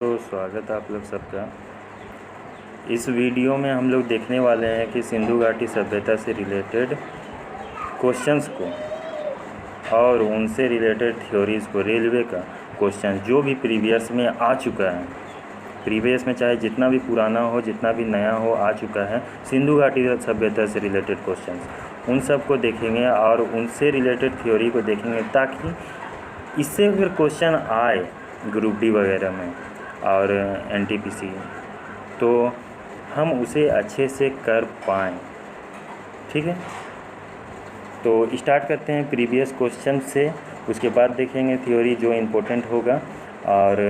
तो स्वागत है आप लोग सबका। इस वीडियो में हम लोग देखने वाले हैं कि सिंधु घाटी सभ्यता से रिलेटेड क्वेश्चंस को और उनसे रिलेटेड थ्योरीज़ को, रेलवे का क्वेश्चन जो भी प्रीवियस में आ चुका है, प्रीवियस में चाहे जितना भी पुराना हो जितना भी नया हो आ चुका है, सिंधु घाटी सभ्यता से रिलेटेड क्वेश्चंस, उन सब को देखेंगे और उनसे रिलेटेड थ्योरी को देखेंगे, ताकि इससे अगर क्वेश्चन आए ग्रुप डी वगैरह में और एनटीपीसी तो हम उसे अच्छे से कर पाएँ। ठीक है, तो स्टार्ट करते हैं प्रीवियस क्वेश्चन से, उसके बाद देखेंगे थ्योरी जो इम्पोर्टेंट होगा और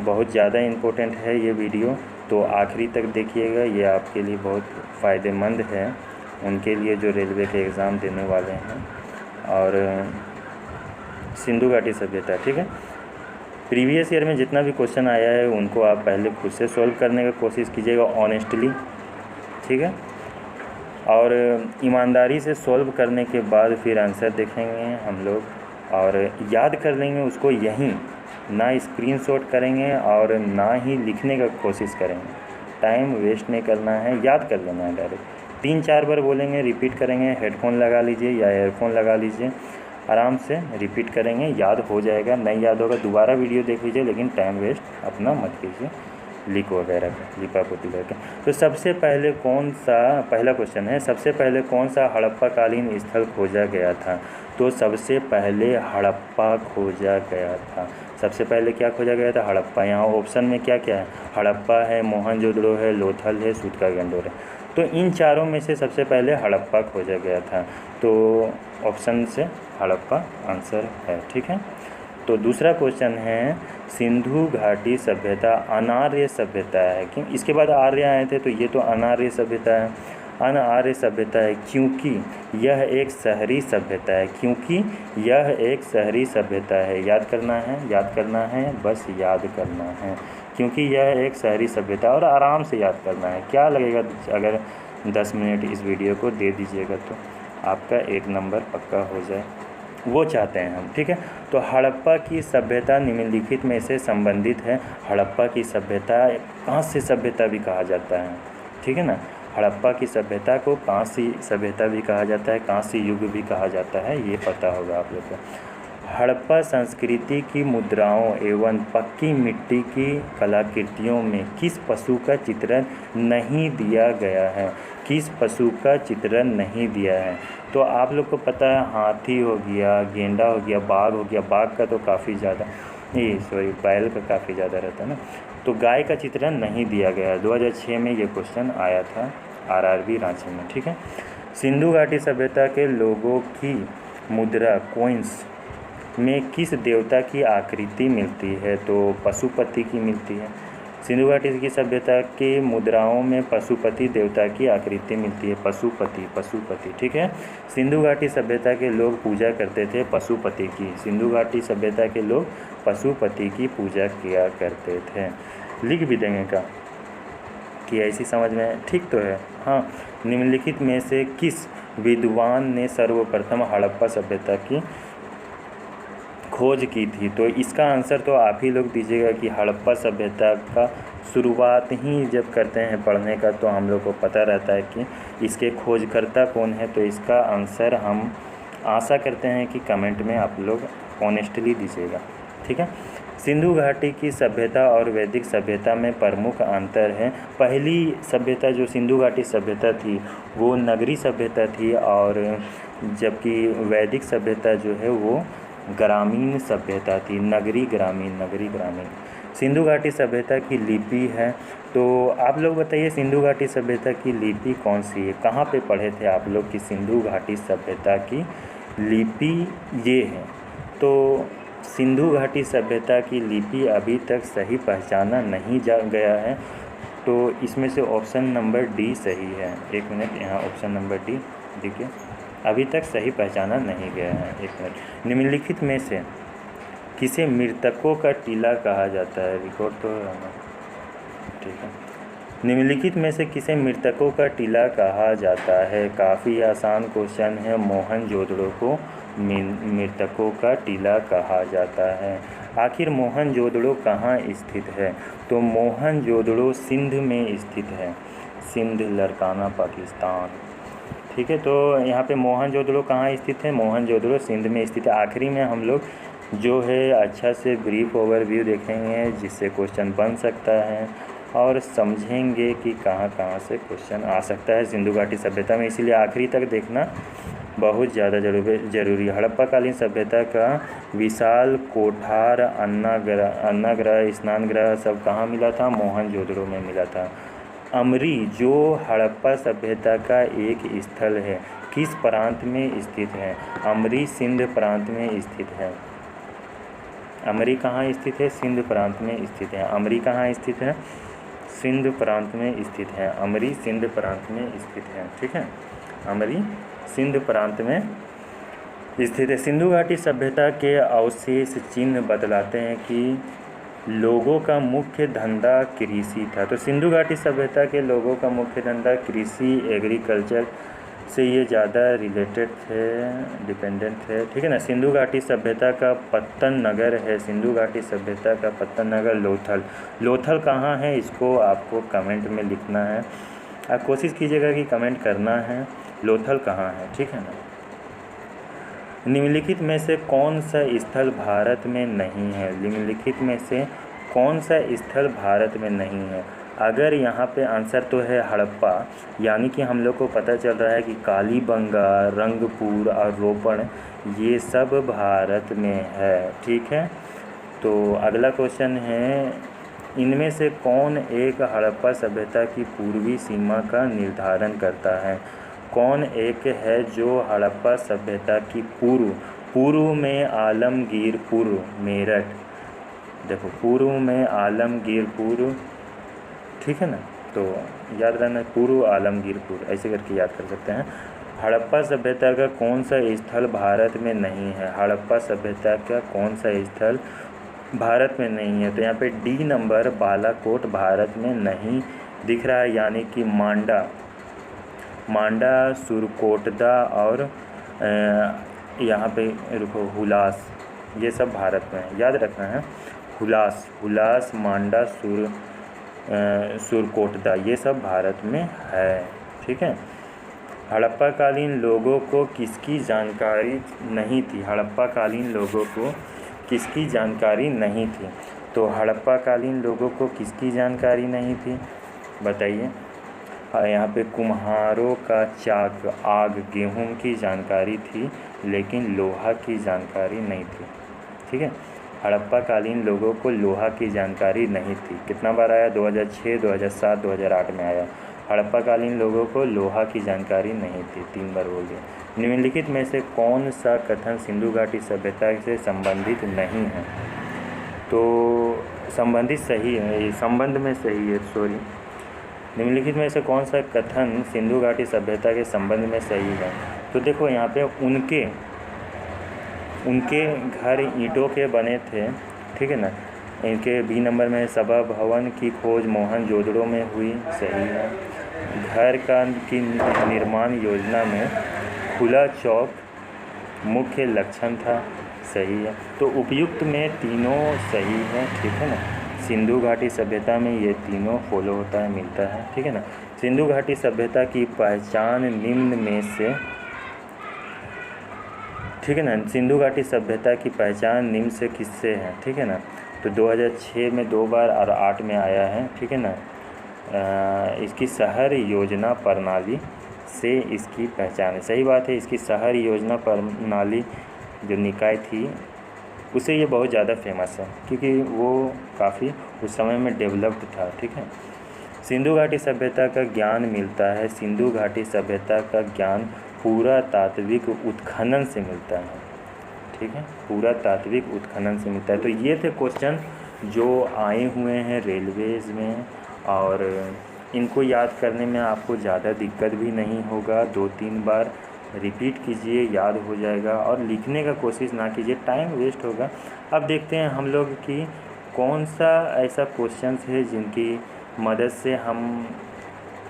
बहुत ज़्यादा इम्पोर्टेंट है ये वीडियो, तो आखिरी तक देखिएगा। ये आपके लिए बहुत फ़ायदेमंद है, उनके लिए जो रेलवे के एग्ज़ाम देने वाले हैं। और सिंधु घाटी सभ्यता, ठीक है, प्रीवियस ईयर में जितना भी क्वेश्चन आया है उनको आप पहले खुद से सॉल्व करने का कोशिश कीजिएगा ऑनेस्टली, ठीक है, और ईमानदारी से सॉल्व करने के बाद फिर आंसर देखेंगे हम लोग और याद कर लेंगे उसको यहीं, ना स्क्रीनशॉट करेंगे और ना ही लिखने का कोशिश करेंगे। टाइम वेस्ट नहीं करना है, याद कर लेना है डायरेक्ट। 3-4 बार बोलेंगे, रिपीट करेंगे, हेडफोन लगा लीजिए या एयरफोन लगा लीजिए, आराम से रिपीट करेंगे, याद हो जाएगा। नहीं याद होगा दोबारा वीडियो देख लीजिए, लेकिन टाइम वेस्ट अपना मत कीजिए लिख वगैरह का, लिपापोती करके। तो सबसे पहले कौन सा, पहला क्वेश्चन है, सबसे पहले कौन सा हड़प्पा कालीन स्थल खोजा गया था? तो सबसे पहले हड़प्पा खोजा गया था। सबसे पहले क्या खोजा गया था? हड़प्पा। यहाँ ऑप्शन में क्या क्या है? हड़प्पा है, मोहनजोदड़ो है, लोथल है, सूतकागंडोर है। तो इन चारों में से सबसे पहले हड़प्पा खोजा गया था, तो ऑप्शन से हड़प्पा आंसर है। ठीक है, तो दूसरा क्वेश्चन है, सिंधु घाटी सभ्यता अनार्य सभ्यता है क्यों? इसके बाद आर्य आए थे, तो ये तो अनार्य सभ्यता है। अनार्य सभ्यता है क्योंकि यह एक शहरी सभ्यता है, क्योंकि यह एक शहरी सभ्यता है। याद करना है, याद करना है, बस याद करना है, क्योंकि यह एक शहरी सभ्यता, और आराम से याद करना है। क्या लगेगा अगर 10 मिनट इस वीडियो को दे दीजिएगा तो आपका 1 नंबर पक्का हो जाए, वो चाहते हैं हम। ठीक है, तो हड़प्पा की सभ्यता निम्नलिखित में से संबंधित है। हड़प्पा की सभ्यता कांस्य सभ्यता भी कहा जाता है, ठीक है ना। हड़प्पा की सभ्यता को कांस्य सभ्यता भी कहा जाता है, कांस्य युग भी कहा जाता है, ये पता होगा आप लोग को। हड़प्पा संस्कृति की मुद्राओं एवं पक्की मिट्टी की कलाकृतियों में किस पशु का चित्रण नहीं दिया गया है? किस पशु का चित्रण नहीं दिया है? तो आप लोग को पता है, हाथी हो गया, गेंडा हो गया, बाघ हो गया। बाघ का तो काफ़ी ज़्यादा, बैल का काफ़ी ज़्यादा रहता है ना। तो गाय का चित्रण नहीं दिया गया है। 2006 में ये क्वेश्चन आया था आरआरबी रांची में। ठीक है, सिंधु घाटी सभ्यता के लोगों की मुद्रा कोइंस में किस देवता की आकृति मिलती है? तो पशुपति की मिलती है। सिंधु घाटी की सभ्यता के मुद्राओं में पशुपति देवता की आकृति मिलती है, पशुपति, पशुपति। ठीक है, सिंधु घाटी सभ्यता के लोग पूजा करते थे पशुपति की। सिंधु घाटी सभ्यता के लोग पशुपति की पूजा किया करते थे। लिख भी देंगे का कि ऐसी समझ में ठीक तो है। हाँ, निम्नलिखित में से किस विद्वान ने सर्वप्रथम हड़प्पा सभ्यता की खोज की थी? तो इसका आंसर तो आप ही लोग दीजिएगा कि हड़प्पा सभ्यता का शुरुआत ही जब करते हैं पढ़ने का, तो हम लोग को पता रहता है कि इसके खोजकर्ता कौन है। तो इसका आंसर हम आशा करते हैं कि कमेंट में आप लोग ऑनेस्टली दीजिएगा। ठीक है, सिंधु घाटी की सभ्यता और वैदिक सभ्यता में प्रमुख अंतर है। पहली सभ्यता जो सिंधु घाटी सभ्यता थी वो नगरी सभ्यता थी, और जबकि वैदिक सभ्यता जो है वो ग्रामीण सभ्यता थी। नगरी ग्रामीण, नगरी ग्रामीण। सिंधु घाटी सभ्यता की लिपि है, तो आप लोग बताइए सिंधु घाटी सभ्यता की लिपि कौन सी है? कहाँ पे पढ़े थे आप लोग कि सिंधु घाटी सभ्यता की लिपि ये है? तो सिंधु घाटी सभ्यता की लिपि अभी तक सही पहचाना नहीं जा गया है, तो इसमें से ऑप्शन नंबर डी सही है। 1 मिनट, यहाँ ऑप्शन नंबर डी देखिए, अभी तक सही पहचाना नहीं गया है। 1 मिनट। निम्नलिखित में से किसे मृतकों का टीला कहा जाता है? रिकॉर्ड तो है ना, ठीक है। निम्नलिखित में से किसे मृतकों का टीला कहा जाता है? काफ़ी आसान क्वेश्चन है। मोहनजोदड़ो को मृतकों का टीला कहा जाता है। आखिर मोहनजोदड़ो कहाँ स्थित है? तो मोहनजोदड़ो सिंध में स्थित है, सिंध लड़काना पाकिस्तान। ठीक है, तो यहाँ पे मोहनजोदड़ो कहाँ स्थित है? मोहनजोदड़ो सिंध में स्थित है। आखिरी में हम लोग जो है अच्छा से ब्रीफ ओवरव्यू देखेंगे जिससे क्वेश्चन बन सकता है और समझेंगे कि कहाँ कहाँ से क्वेश्चन आ सकता है सिंधु घाटी सभ्यता में। इसीलिए आखिरी तक देखना बहुत ज़्यादा जरूरी है। हड़प्पा कालीन सभ्यता का विशाल कोठार, अन्नागृह, स्नानगृह सब कहाँ मिला था? मोहनजोदड़ो में मिला था। अमरी जो हड़प्पा सभ्यता का एक स्थल है, किस प्रांत में स्थित है? अमरी सिंध प्रांत में स्थित है। अमरी कहाँ स्थित है? सिंध प्रांत में स्थित है। अमरी कहाँ स्थित है? सिंध प्रांत में स्थित है। अमरी सिंध प्रांत में स्थित है। ठीक है, अमरी सिंध प्रांत में स्थित है। सिंधु घाटी सभ्यता के अवशेष चिन्ह बतलाते हैं कि लोगों का मुख्य धंधा कृषि था। तो सिंधु घाटी सभ्यता के लोगों का मुख्य धंधा कृषि, एग्रीकल्चर से ये ज़्यादा रिलेटेड थे, डिपेंडेंट थे। ठीक है ना। सिंधु घाटी सभ्यता का पत्तन नगर है, सिंधु घाटी सभ्यता का पत्तन नगर लोथल। लोथल कहाँ है इसको आपको कमेंट में लिखना है। आप कोशिश कीजिएगा कि कमेंट करना है लोथल कहाँ है। ठीक है ना। निम्नलिखित में से कौन सा स्थल भारत में नहीं है? निम्नलिखित में से कौन सा स्थल भारत में नहीं है? अगर यहाँ पे आंसर तो है हड़प्पा, यानी कि हम लोग को पता चल रहा है कि कालीबंगा, रंगपुर और रोपण ये सब भारत में है। ठीक है, तो अगला क्वेश्चन है, इनमें से कौन एक हड़प्पा सभ्यता की पूर्वी सीमा का निर्धारण करता है? कौन एक है जो हड़प्पा सभ्यता की पूर्व में आलमगीरपुर मेरठ, देखो पूर्व में आलमगीरपुर, ठीक है ना, तो याद रहना पूर्व आलमगीरपुर, ऐसे करके याद कर सकते हैं। हड़प्पा सभ्यता का कौन सा स्थल भारत में नहीं है? हड़प्पा सभ्यता का कौन सा स्थल भारत में नहीं है? तो यहाँ पे डी नंबर बालाकोट भारत में नहीं दिख रहा है, यानी कि मांडा, सुरकोटदा और यहाँ पे रुको हुलास, ये सब भारत में है, याद रखना है। हुलास, मांडा, सुरकोटदा ये सब भारत में है। ठीक है। हड़प्पा कालीन लोगों को किसकी जानकारी नहीं थी? हड़प्पा कालीन लोगों को किसकी जानकारी नहीं थी? तो हड़प्पा कालीन लोगों को किसकी जानकारी नहीं थी बताइए। यहाँ पे कुम्हारों का चाक, आग, गेहूं की जानकारी थी, लेकिन लोहा की जानकारी नहीं थी। ठीक है, हड़प्पा कालीन लोगों को लोहा की जानकारी नहीं थी। कितना बार आया? 2006, 2007, 2008 में आया। हड़प्पा कालीन लोगों को लोहा की जानकारी नहीं थी, 3 बार बोल दिया। निम्नलिखित में से कौन सा कथन सिंधु घाटी सभ्यता से संबंधित नहीं है? तो संबंधित सही है, संबंध में सही है, सॉरी। निम्नलिखित में से कौन सा कथन सिंधु घाटी सभ्यता के संबंध में सही है? तो देखो यहाँ पे उनके घर ईंटों के बने थे। ठीक है ना। इनके बी नंबर में सभा भवन की खोज मोहनजोदड़ो में हुई, सही है। घर की निर्माण योजना में खुला चौक मुख्य लक्षण था, सही है। तो उपयुक्त में तीनों सही है। ठीक है ना। सिंधु घाटी सभ्यता में ये तीनों फॉलो होता है, मिलता है। ठीक है ना। सिंधु घाटी सभ्यता की पहचान निम्न में से, ठीक है ना, सिंधु घाटी सभ्यता की पहचान निम्न से किससे है? ठीक है ना। तो 2006 में 2 बार और 8 में आया है। ठीक है ना। इसकी शहर योजना प्रणाली से इसकी पहचान है, सही बात है। इसकी शहर योजना प्रणाली जो निकाय थी उसे ये बहुत ज़्यादा फेमस है, क्योंकि वो काफ़ी उस समय में डेवलप्ड था। ठीक है। सिंधु घाटी सभ्यता का ज्ञान मिलता है, सिंधु घाटी सभ्यता का ज्ञान पूरा तात्विक उत्खनन से मिलता है। ठीक है, पूरा तात्विक उत्खनन से मिलता है। तो ये थे क्वेश्चन जो आए हुए हैं रेलवेज़ में, और इनको याद करने में आपको ज़्यादा दिक्कत भी नहीं होगा। 2-3 बार रिपीट कीजिए, याद हो जाएगा। और लिखने का कोशिश ना कीजिए, टाइम वेस्ट होगा। अब देखते हैं हम लोग कि कौन सा ऐसा क्वेश्चंस है जिनकी मदद से हम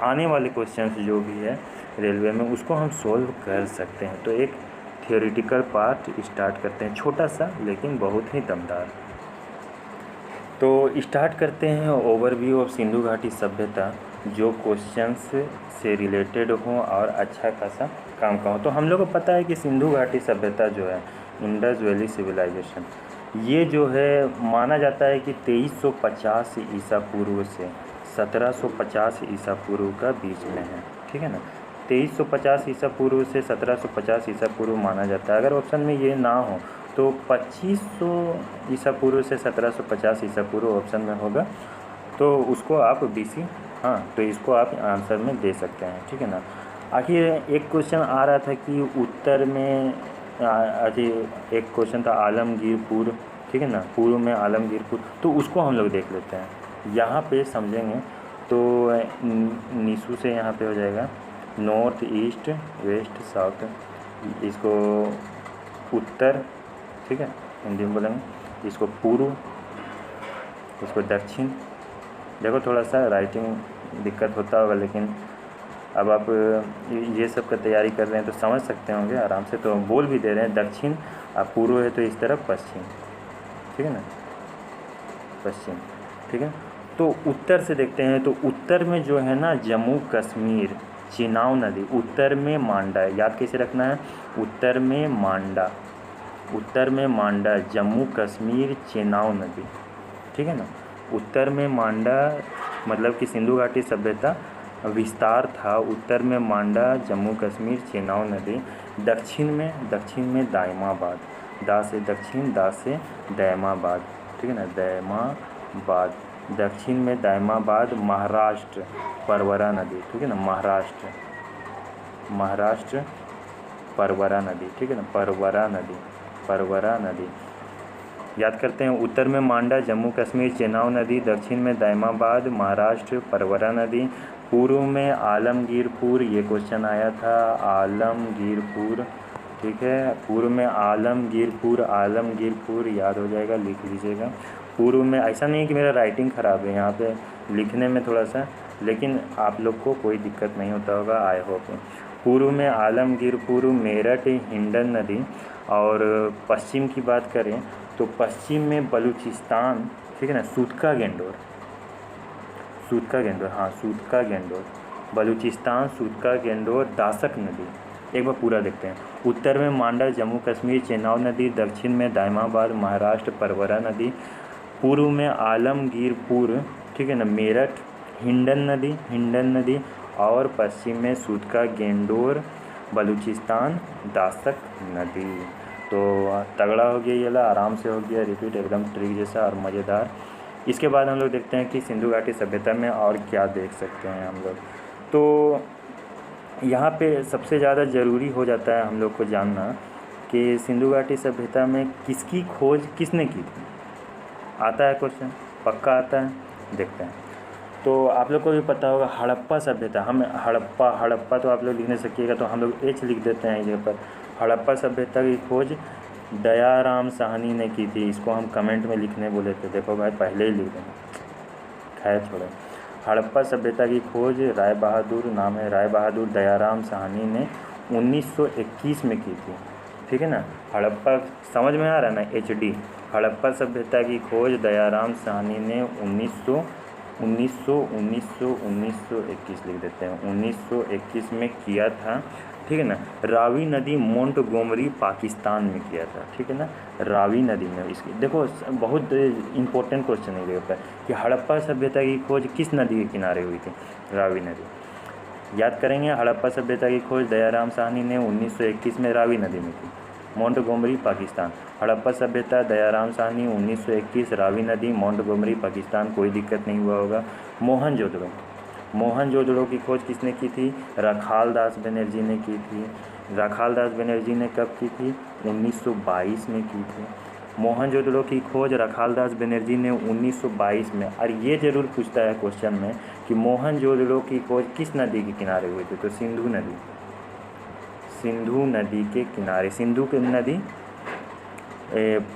आने वाले क्वेश्चंस जो भी है रेलवे में उसको हम सोल्व कर सकते हैं। तो एक थियोरिटिकल पार्ट स्टार्ट करते हैं, छोटा सा लेकिन बहुत ही दमदार। तो स्टार्ट करते हैं ओवरव्यू ऑफ सिंधु घाटी सभ्यता, जो क्वेश्चंस से रिलेटेड हो और अच्छा खासा काम का हो। तो हम लोग को पता है कि सिंधु घाटी सभ्यता जो है, इंडस वैली सिविलाइजेशन, ये जो है माना जाता है कि 2350 ईसा पूर्व से 1750 ईसा पूर्व का बीच में है, ठीक है ना। 2350 ईसा पूर्व से 1750 ईसा पूर्व माना जाता है। अगर ऑप्शन में ये ना हो तो 2500 ईसा पूर्व से 1750 ईसा पूर्व ऑप्शन में होगा, तो उसको आप BC, हाँ, तो इसको आप आंसर में दे सकते हैं, ठीक है ना। आखिर एक क्वेश्चन आ रहा था कि उत्तर में एक क्वेश्चन था आलमगीरपुर, ठीक है ना, पूर्व में आलमगीरपुर, तो उसको हम लोग देख लेते हैं। यहाँ पे समझेंगे तो निशु से यहाँ पे हो जाएगा नॉर्थ ईस्ट वेस्ट साउथ, इसको उत्तर, ठीक है, हिंदी में बोलेंगे, इसको पूर्व, इसको दक्षिण। देखो थोड़ा सा राइटिंग दिक्कत होता होगा, लेकिन अब आप ये सब का तैयारी कर रहे हैं तो समझ सकते होंगे आराम से। तो बोल भी दे रहे हैं दक्षिण, अब पूर्व है तो इस तरफ पश्चिम, ठीक है ना, पश्चिम, ठीक है। तो उत्तर से देखते हैं, तो उत्तर में जो है ना जम्मू कश्मीर, चिनाब नदी, उत्तर में मांडा, याद कैसे रखना है, उत्तर में मांडा, उत्तर में मांडा, जम्मू कश्मीर, चिनाब नदी, ठीक है ना। उत्तर में मांडा मतलब कि सिंधु घाटी सभ्यता विस्तार था, उत्तर में मांडा, जम्मू कश्मीर, चिनाब नदी। दक्षिण में दायमाबाद, दा से दक्षिण, दा से दैमाबाद, ठीक है ना, दैमाबाद। दक्षिण में दायमाबाद, महाराष्ट्र, परवरा नदी, ठीक है ना, महाराष्ट्र परवरा नदी, ठीक है ना, परवरा नदी। याद करते हैं, उत्तर में मांडा, जम्मू कश्मीर, चिनाब नदी, दक्षिण में दायमाबाद, महाराष्ट्र, परवरा नदी, पूर्व में आलमगीरपुर, ये क्वेश्चन आया था, आलमगीरपुर, ठीक है, पूर्व में आलमगीरपुर याद हो जाएगा, लिख लीजिएगा। पूर्व में, ऐसा नहीं है कि मेरा राइटिंग ख़राब है यहाँ पे लिखने में थोड़ा सा, लेकिन आप लोग को कोई दिक्कत नहीं होता होगा, आई होप। पूर्व में आलमगीरपुर, मेरठ, हिंडन नदी। और पश्चिम की बात करें तो पश्चिम में बलूचिस्तान, ठीक है ना, सूतका गेंडोर, हाँ, सूतका गेंडोर, बलूचिस्तान, सूतका गेंडोर, दासक नदी। एक बार पूरा देखते हैं। उत्तर में मांडा, जम्मू कश्मीर, चिनाब नदी, दक्षिण में दायमाबाद, महाराष्ट्र, परवरा नदी। पूर्व में आलमगीरपुर, ठीक है ना, मेरठ, हिंडन नदी। और पश्चिम में सूतका गेंडोर, बलूचिस्तान, दासक नदी। तो तगड़ा हो गया, ये ला आराम से हो गया रिपीट, एकदम ट्रिक जैसा और मज़ेदार। इसके बाद हम लोग देखते हैं कि सिंधु घाटी सभ्यता में और क्या देख सकते हैं हम लोग। तो यहाँ पे सबसे ज़्यादा ज़रूरी हो जाता है हम लोग को जानना कि सिंधु घाटी सभ्यता में किसकी खोज किसने की थी। आता है क्वेश्चन, पक्का आता है, देखते हैं। तो आप लोग को भी पता होगा हड़प्पा सभ्यता, हम हड़प्पा तो आप लोग लिख नहीं सकिएगा, तो हम लोग एच लिख देते हैं जगह पर। हड़प्पा सभ्यता की खोज दयाराम साहनी ने की थी, इसको हम कमेंट में लिखने बोले थे, देखो भाई पहले ही लिख दें, खैर छोड़ो। हड़प्पा सभ्यता की खोज राय बहादुर, नाम है राय बहादुर दयाराम साहनी ने 1921 में की थी, ठीक है ना। हड़प्पा समझ में आ रहा है ना, HD। हड़प्पा सभ्यता की खोज दयाराम साहनी ने 1921 लिख देते हैं, 1921 में किया था, ठीक है ना। रावी नदी मोंटगोमरी पाकिस्तान में किया था, ठीक है ना, रावी नदी में। इसकी देखो बहुत इंपॉर्टेंट क्वेश्चन है ये पर कि हड़प्पा सभ्यता की खोज किस नदी के किनारे हुई थी, रावी नदी। याद करेंगे, हड़प्पा सभ्यता की खोज दयाराम साहनी ने 1921 में रावी नदी में की, मोंटगोमरी पाकिस्तान। हड़प्पा सभ्यता दयाराम साहनी 1921, रावी नदी, मोंटगोमरी पाकिस्तान, कोई दिक्कत नहीं हुआ होगा। मोहनजोदड़ो की खोज किसने की थी, रखालदास बनर्जी ने की थी। रखालदास बनर्जी ने कब की थी, 1922 में की थी। मोहनजोदड़ो की खोज रखालदास बनर्जी ने 1922 में। और ये ज़रूर पूछता है क्वेश्चन में कि मोहनजोदड़ो की खोज किस नदी के किनारे हुई थी, तो सिंधु नदी के किनारे। सिंधु की नदी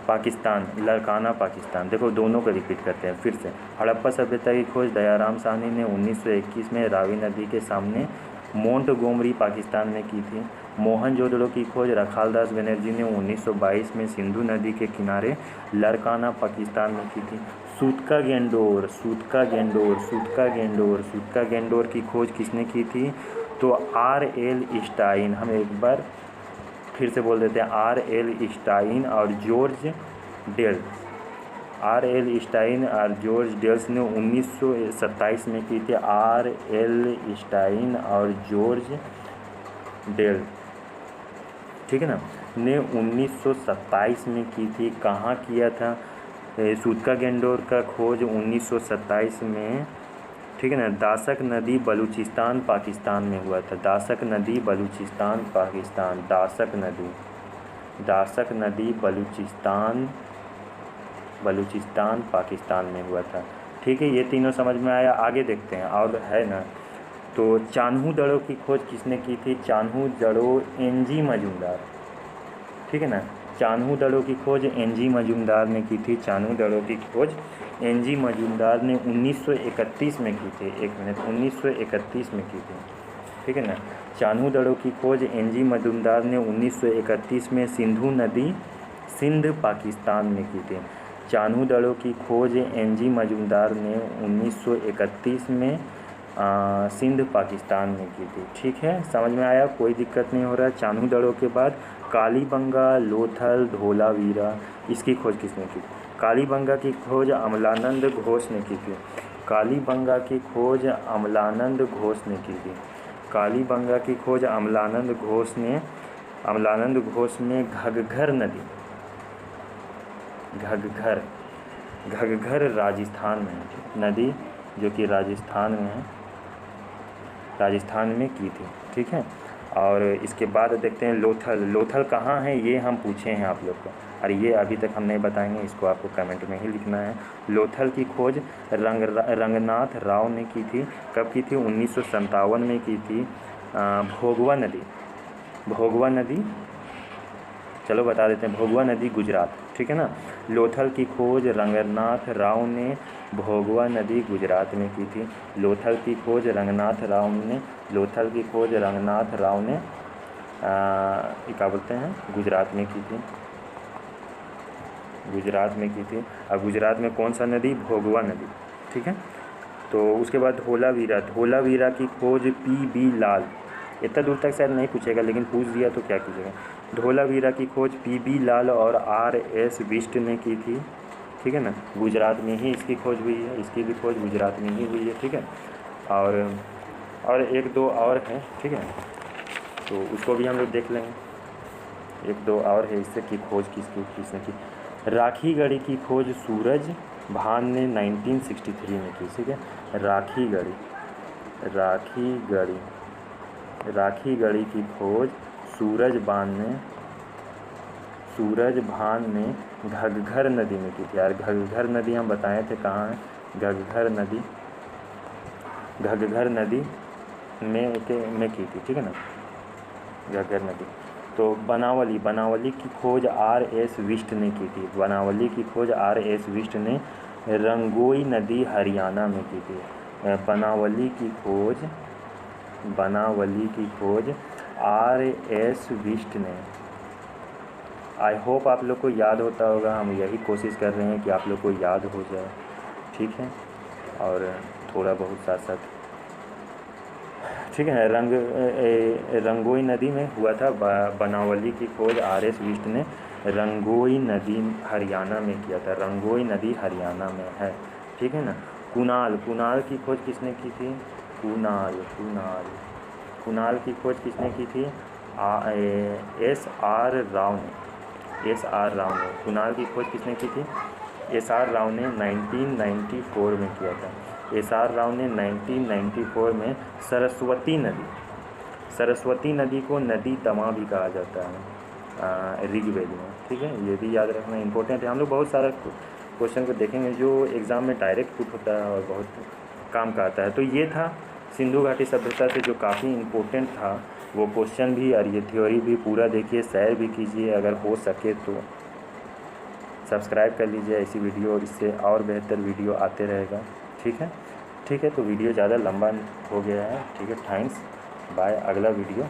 पाकिस्तान, लड़काना पाकिस्तान। देखो दोनों को रिपीट करते हैं फिर से। हड़प्पा सभ्यता की खोज दयाराम साहनी ने 1921 में रावी नदी के सामने मोंटगोमरी पाकिस्तान में की थी। मोहनजोदड़ो की खोज रखालदास बनर्जी ने 1922 में सिंधु नदी के किनारे लरकाना पाकिस्तान में की थी। सूतका गेंडोर की खोज किसने की थी? तो R.L. स्टाइन। हम एक बार फिर से बोल देते हैं, R.L. स्टाइन और जॉर्ज डेल्स। R.L. स्टाइन और जॉर्ज डेल्स ने 1927 में की थी। R.L. स्टाइन और जॉर्ज डेल्स, ठीक है ना, ने 1927 में की थी। कहाँ किया था? सूतका गेंडोर का खोज 1927 में, ठीक है ना, दासक नदी बलूचिस्तान पाकिस्तान में हुआ था। दासक नदी बलूचिस्तान पाकिस्तान, दासक नदी बलूचिस्तान पाकिस्तान में हुआ था। ठीक है, ये तीनों समझ में आया। आगे देखते हैं और है ना। तो चान्हू दड़ों की खोज किसने की थी? चान्हू दड़ो N.G. मजूमदार, ठीक है ना। चान्हू दड़ों की खोज N.G. मजूमदार ने की थी। चान्हू दड़ों की खोज N.G. मजूमदार ने 1931 में की थी। 1931 में की थी, ठीक है ना। चान्हू दड़ों की खोज N.G. मजूमदार ने 1931 में सिंधु नदी सिंध पाकिस्तान में की थी। चान्हू दड़ों की खोज N.G. मजूमदार ने 1931 में सिंध पाकिस्तान में की थी। ठीक है, समझ में आया, कोई दिक्कत नहीं हो रहा है। चान्हू दड़ों के बाद कालीबंगा, लोथल, धोलावीरा, इसकी खोज किसने की? कालीबंगा की खोज अमलानंद घोष ने की थी। कालीबंगा की खोज अमलानंद घोष ने की थी। कालीबंगा की खोज अमलानंद घोष ने घग्घर नदी, घग्घर राजस्थान में नदी, जो कि राजस्थान में है, राजस्थान में की थी। ठीक है, और इसके बाद देखते हैं लोथल कहाँ है, ये हम पूछे हैं आप लोग को, और ये अभी तक हम नहीं बताएंगे, इसको आपको कमेंट में ही लिखना है। लोथल की खोज रंगनाथ राव ने की थी। कब की थी? 1957 में की थी। भोगवा नदी, चलो बता देते हैं, भोगवा नदी गुजरात, ठीक है ना। लोथल की खोज रंगनाथ राव ने भोगवा नदी गुजरात में की थी। लोथल की खोज रंगनाथ राव ने क्या बोलते हैं, गुजरात में की थी। और गुजरात में कौन सा नदी? भोगवा नदी, ठीक है। तो उसके बाद धोलावीरा की खोज P.B. लाल, इतना दूर तक शायद नहीं पूछेगा, लेकिन पूछ दिया तो क्या कीजिएगा। धोलावीरा की खोज P.B. लाल और R.S. बिष्ट ने की थी, ठीक है ना। गुजरात में ही इसकी खोज हुई है, इसकी भी खोज गुजरात में ही हुई है, ठीक है। और एक दो और है, ठीक है, तो उसको भी हम लोग देख लेंगे। एक दो और है इससे की खोज किसने की। राखीगढ़ी की खोज सूरज भान ने 1963 में की, ठीक है। राखीगढ़ी की खोज सूरज भान ने घग्घर नदी में की थी। यार घग्घर नदी हम बताए थे कहाँ है, घग्घर नदी में की थी, ठीक है ना, घग्घर नदी। तो बनावली की खोज R.S. बिष्ट ने की थी। बनावली की खोज R.S. बिष्ट ने रंगोई नदी हरियाणा में की थी। बनावली की खोज R.S. बिष्ट ने, आई होप आप लोग को याद होता होगा, हम यही कोशिश कर रहे हैं कि आप लोग को याद हो जाए, ठीक है, और थोड़ा बहुत साथ, ठीक है। रंगोई नदी में हुआ था। बनावली की खोज R.S. बिष्ट ने रंगोई नदी हरियाणा में किया था। रंगोई नदी हरियाणा में है, ठीक है ना। कुनाल की खोज किसने की थी? कुनाल की खोज किसने की थी? S.R. राव ने। कुनाल की खोज किसने की थी? S.R. राव ने 1994 में किया था। S.R. राव ने 1994 में सरस्वती नदी को नदी तमा भी कहा जाता है ऋग्वेद में, ठीक है। ये भी याद रखना इंपॉर्टेंट है। हम लोग बहुत सारा क्वेश्चन को देखेंगे जो एग्ज़ाम में डायरेक्ट पुट होता है और बहुत काम का आता है। तो ये था सिंधु घाटी सभ्यता से जो काफ़ी इम्पोर्टेंट था, वो क्वेश्चन भी और ये थ्योरी भी पूरा देखिए, शेयर भी कीजिए, अगर हो सके तो सब्सक्राइब कर लीजिए ऐसी वीडियो, और इससे और बेहतर वीडियो आते रहेगा, ठीक है। तो वीडियो ज़्यादा लंबा हो गया है, ठीक है। थैंक्स, बाय, अगला वीडियो